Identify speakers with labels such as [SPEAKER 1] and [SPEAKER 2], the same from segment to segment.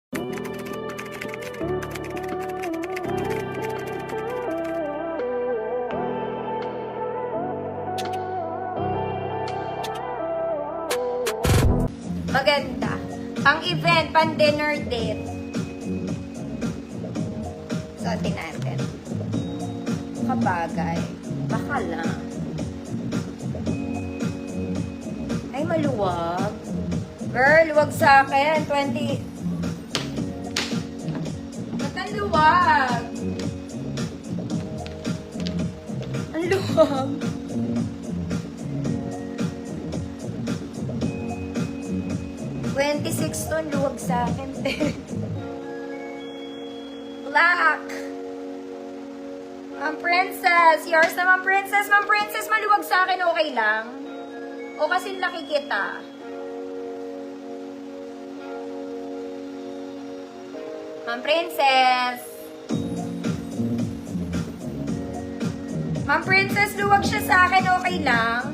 [SPEAKER 1] Maganda. Pang event, pang dinner date. Suotin natin. Kabagay. Baka lang. Ay, maluwag. Girl, luwag sa akin. 20. Ba't ang luwag? Ang luwag. $26 luwag sa akin. Black. Ma'am Princess. Yours na, Ma'am Princess. Ma'am Princess, maluwag sa akin, okay lang? O kasi laki kita? Ma'am Princess. Ma'am Princess, luwag siya sa akin, okay lang?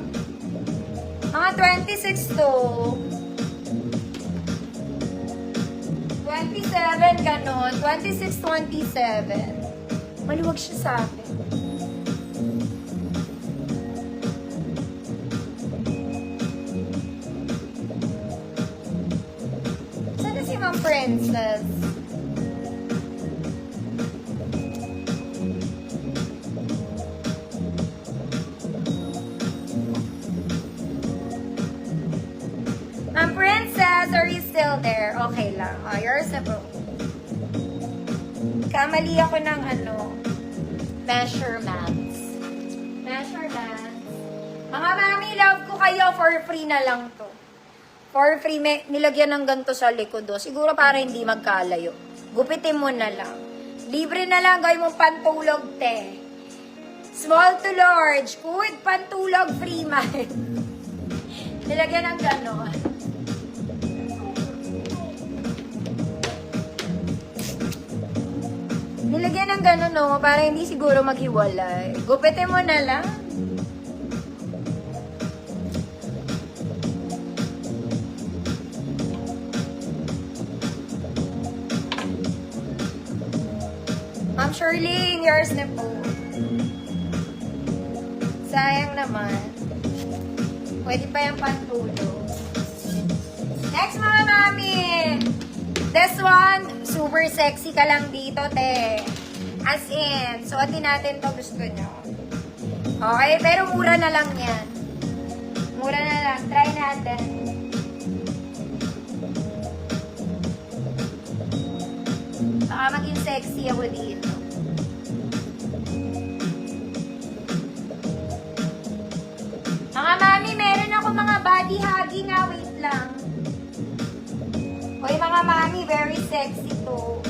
[SPEAKER 1] Mga 26 to. 27, ganon. 26, 27. Maluwag siya sa akin. Saan na si Ma'am Princess? Ma'am Princess, are you still there? Okay lang. Oh, yours na po. Kamali ako ng measurements. Measurements. Mga mami, love ko kayo. For free na lang to. For free, nilagyan ng ganito sa likod. Siguro para hindi magkalayo. Gupitin mo na lang. Libre na lang. Gawin mong pantulog, te. Small to large. Good, pantulog, free man. Nilagyan ng ganon. Nilagyan ng gano'n, no? Para hindi siguro maghiwalay. Gupitin mo na lang. Ma'am Shirley, yours na po. Sayang naman. Pwede pa yung pantulog. Next, mga mami! This one, super sexy ka lang dito, te. As in, suotin natin to gusto nyo. Okay, pero mura na lang yan. Mura na lang. Try natin. Baka maging sexy ako dito. Mga mami, meron ako mga body hugging. Wait lang. Hoy mga mami, very sexy to.